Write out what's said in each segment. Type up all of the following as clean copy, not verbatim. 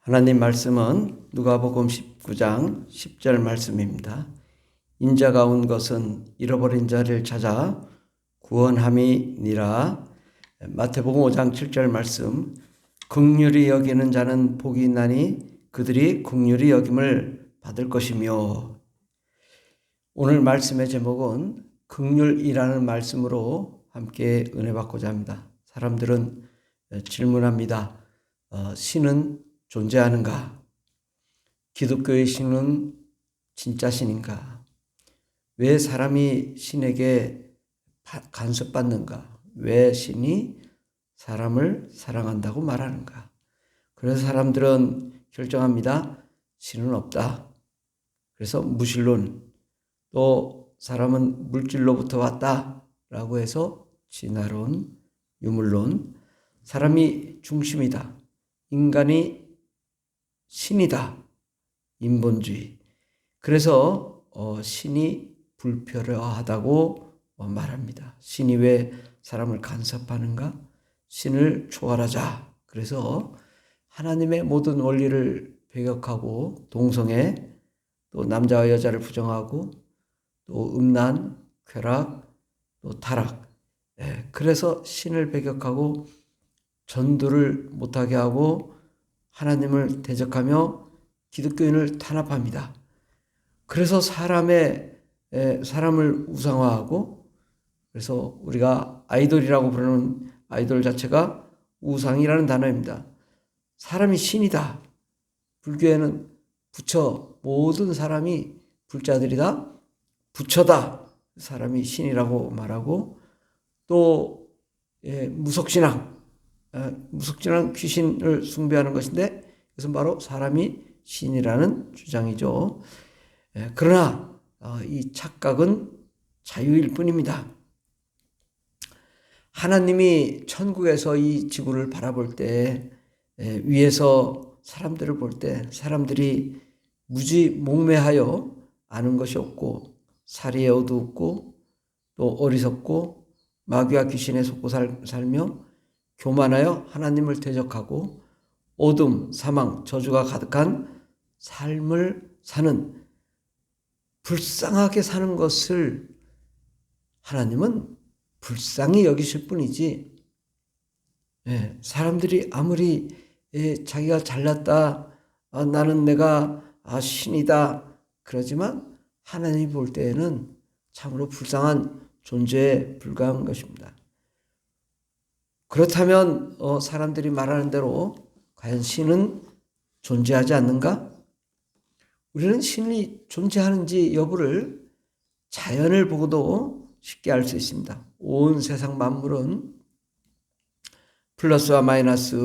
하나님 말씀은 누가복음 19장 10절 말씀입니다. 인자가 온 것은 잃어버린 자를 찾아 구원함이니라. 마태복음 5장 7절 말씀, 긍휼히 여기는 자는 복이 있나니 그들이 긍휼히 여김을 받을 것이며. 오늘 말씀의 제목은 긍휼이라는 말씀으로 함께 은혜 받고자 합니다. 사람들은 질문합니다. 신은 존재하는가? 기독교의 신은 진짜 신인가? 왜 사람이 신에게 간섭받는가? 왜 신이 사람을 사랑한다고 말하는가? 그래서 사람들은 결정합니다. 신은 없다. 그래서 무신론, 또 사람은 물질로부터 왔다라고 해서 진화론, 유물론, 사람이 중심이다. 인간이 신이다. 인본주의. 그래서 신이 불필요하다고 말합니다. 신이 왜 사람을 간섭하는가? 신을 초월하자. 그래서 하나님의 모든 원리를 배격하고 동성애, 또 남자와 여자를 부정하고 또 음란, 쾌락, 또 타락. 그래서 신을 배격하고 전도를 못하게 하고 하나님을 대적하며 기독교인을 탄압합니다. 그래서 사람을 우상화하고, 그래서 우리가 아이돌이라고 부르는 아이돌 자체가 우상이라는 단어입니다. 사람이 신이다. 불교에는 부처, 모든 사람이 불자들이다. 부처다. 사람이 신이라고 말하고, 또 무속신앙, 무속신앙은 귀신을 숭배하는 것인데 이것은 바로 사람이 신이라는 주장이죠. 그러나 이 착각은 자유일 뿐입니다. 하나님이 천국에서 이 지구를 바라볼 때, 위에서 사람들을 볼 때 사람들이 무지몽매하여 아는 것이 없고 사리에 어두웠고 또 어리석고 마귀와 귀신에 속고 살며 교만하여 하나님을 대적하고 어둠, 사망, 저주가 가득한 삶을 사는, 불쌍하게 사는 것을 하나님은 불쌍히 여기실 뿐이지, 사람들이 아무리 자기가 잘났다, 나는 내가 신이다 그러지만 하나님이 볼 때에는 참으로 불쌍한 존재에 불과한 것입니다. 그렇다면 사람들이 말하는 대로 과연 신은 존재하지 않는가? 우리는 신이 존재하는지 여부를 자연을 보고도 쉽게 알 수 있습니다. 온 세상 만물은 플러스와 마이너스,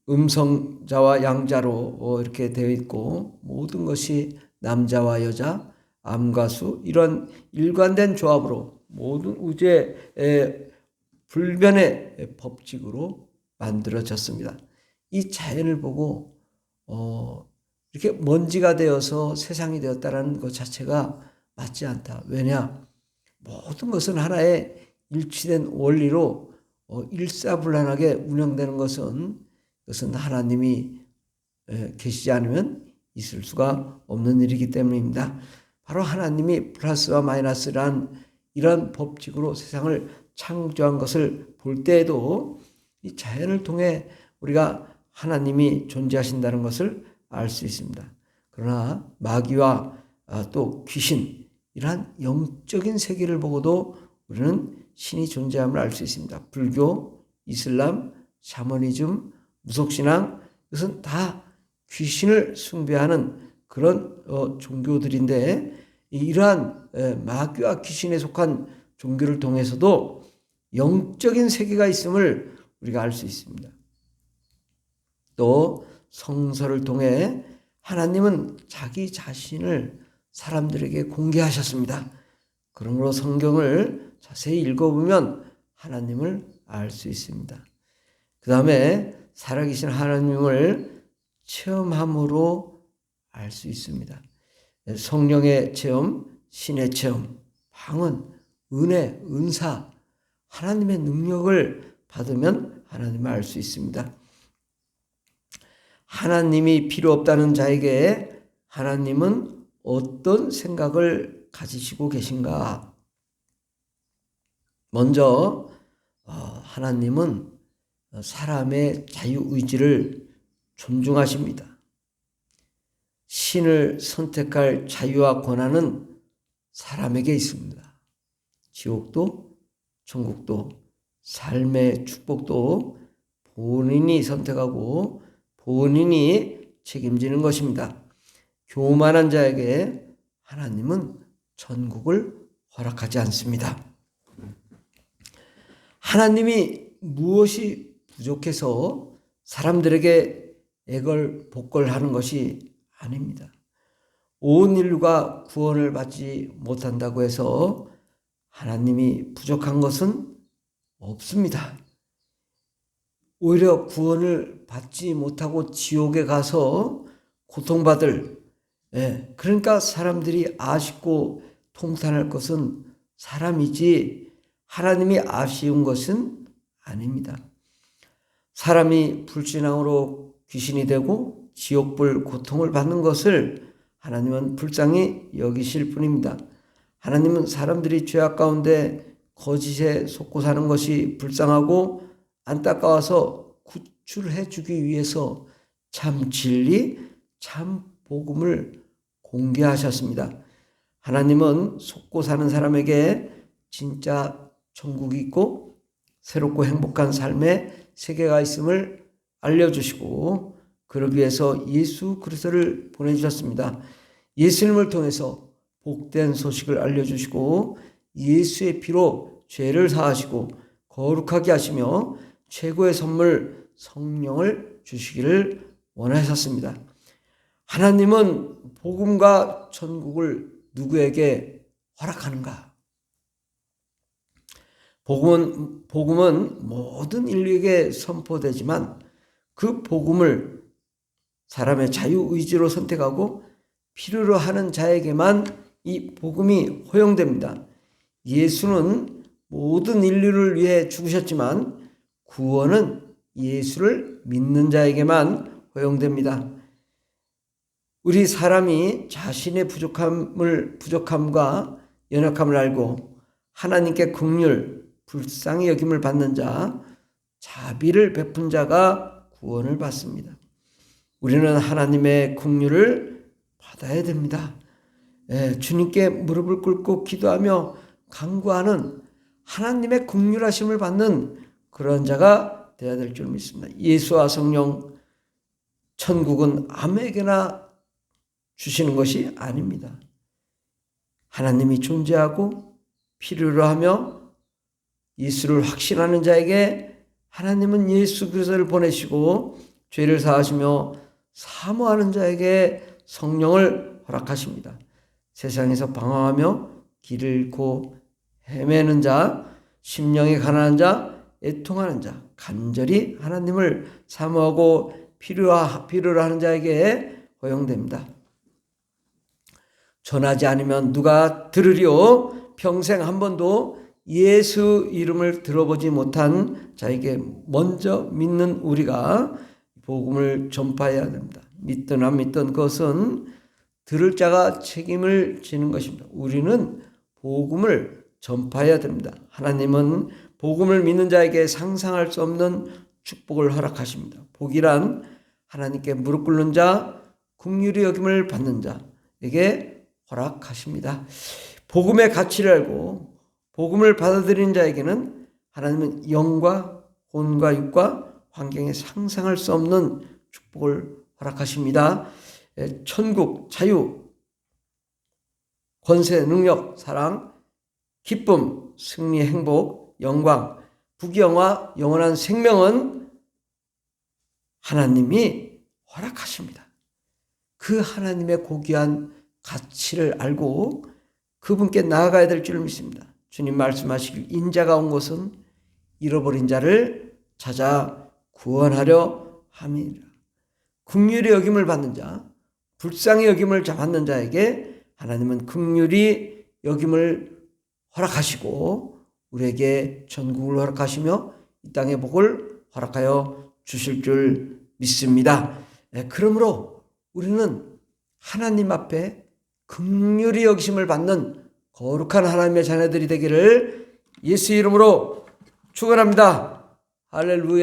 음성자와 양자로 이렇게 되어 있고, 모든 것이 남자와 여자, 암과 수, 이런 일관된 조합으로 모든 우주의 불변의 법칙으로 만들어졌습니다. 이 자연을 보고 이렇게 먼지가 되어서 세상이 되었다는 것 자체가 맞지 않다. 왜냐? 모든 것은 하나의 일치된 원리로 일사불란하게 운영되는 것은 하나님이 계시지 않으면 있을 수가 없는 일이기 때문입니다. 바로 하나님이 플러스와 마이너스란 이런 법칙으로 세상을 창조한 것을 볼 때에도 이 자연을 통해 우리가 하나님이 존재하신다는 것을 알 수 있습니다. 그러나 마귀와 또 귀신, 이러한 영적인 세계를 보고도 우리는 신이 존재함을 알 수 있습니다. 불교, 이슬람, 샤머니즘, 무속신앙, 이것은 다 귀신을 숭배하는 그런 종교들인데, 이러한 마귀와 귀신에 속한 종교를 통해서도 영적인 세계가 있음을 우리가 알 수 있습니다. 또 성서를 통해 하나님은 자기 자신을 사람들에게 공개하셨습니다. 그러므로 성경을 자세히 읽어보면 하나님을 알 수 있습니다. 그 다음에 살아계신 하나님을 체험함으로 알 수 있습니다. 성령의 체험, 신의 체험, 방언, 은혜, 은사, 하나님의 능력을 받으면 하나님을 알 수 있습니다. 하나님이 필요 없다는 자에게 하나님은 어떤 생각을 가지시고 계신가? 먼저 하나님은 사람의 자유의지를 존중하십니다. 신을 선택할 자유와 권한은 사람에게 있습니다. 지옥도 천국도 삶의 축복도 본인이 선택하고 본인이 책임지는 것입니다. 교만한 자에게 하나님은 천국을 허락하지 않습니다. 하나님이 무엇이 부족해서 사람들에게 복걸하는 것이 아닙니다. 온 인류가 구원을 받지 못한다고 해서 하나님이 부족한 것은 없습니다. 오히려 구원을 받지 못하고 지옥에 가서 고통받을, 그러니까 사람들이 아쉽고 통탄할 것은 사람이지 하나님이 아쉬운 것은 아닙니다. 사람이 불신앙으로 귀신이 되고 지옥불 고통을 받는 것을 하나님은 불쌍히 여기실 뿐입니다. 하나님은 사람들이 죄악 가운데 거짓에 속고 사는 것이 불쌍하고 안타까워서 구출해 주기 위해서 참 진리, 참 복음을 공개하셨습니다. 하나님은 속고 사는 사람에게 진짜 천국이 있고 새롭고 행복한 삶의 세계가 있음을 알려주시고 그러기 위해서 예수 그리스도를 보내주셨습니다. 예수님을 통해서 복된 소식을 알려주시고 예수의 피로 죄를 사하시고 거룩하게 하시며 최고의 선물 성령을 주시기를 원하셨습니다. 하나님은 복음과 천국을 누구에게 허락하는가? 복음은 모든 인류에게 선포되지만 그 복음을 사람의 자유의지로 선택하고 필요로 하는 자에게만 이 복음이 허용됩니다. 예수는 모든 인류를 위해 죽으셨지만 구원은 예수를 믿는 자에게만 허용됩니다. 우리 사람이 자신의 부족함과 연약함을 알고 하나님께 긍휼, 불쌍히 여김을 받는 자, 자비를 베푼 자가 구원을 받습니다. 우리는 하나님의 긍휼을 받아야 됩니다. 주님께 무릎을 꿇고 기도하며 간구하는 하나님의 긍휼하심을 받는 그런 자가 되어야 될 줄 믿습니다. 예수와 성령, 천국은 아무에게나 주시는 것이 아닙니다. 하나님이 존재하고 필요로 하며 예수를 확신하는 자에게 하나님은 예수 그리스도를 보내시고 죄를 사하시며 사모하는 자에게 성령을 허락하십니다. 세상에서 방황하며 길을 잃고 헤매는 자, 심령이 가난한 자, 애통하는 자, 간절히 하나님을 사모하고 필요로 하는 자에게 허용됩니다. 전하지 않으면 누가 들으리요? 평생 한 번도 예수 이름을 들어보지 못한 자에게 먼저 믿는 우리가 복음을 전파해야 됩니다. 믿든 안 믿든 그것은 들을 자가 책임을 지는 것입니다. 우리는 복음을 전파해야 됩니다. 하나님은 복음을 믿는 자에게 상상할 수 없는 축복을 허락하십니다. 복이란 하나님께 무릎 꿇는 자, 긍휼히 여김을 받는 자에게 허락하십니다. 복음의 가치를 알고 복음을 받아들이는 자에게는 하나님은 영과 혼과 육과 환경에 상상할 수 없는 축복을 허락하십니다. 천국, 자유, 권세, 능력, 사랑, 기쁨, 승리, 행복, 영광, 부귀영화, 영원한 생명은 하나님이 허락하십니다. 그 하나님의 고귀한 가치를 알고 그분께 나아가야 될 줄 믿습니다. 주님 말씀하시길 인자가 온 것은 잃어버린 자를 찾아 구원하려 함이니라. 긍휼히 여김을 받는 자, 불쌍히 여김을 받는 자에게 하나님은 긍휼히 여김을 허락하시고 우리에게 천국을 허락하시며 이 땅의 복을 허락하여 주실 줄 믿습니다. 그러므로 우리는 하나님 앞에 긍휼히 여기심을 받는 거룩한 하나님의 자녀들이 되기를 예수 이름으로 축원합니다. 할렐루야.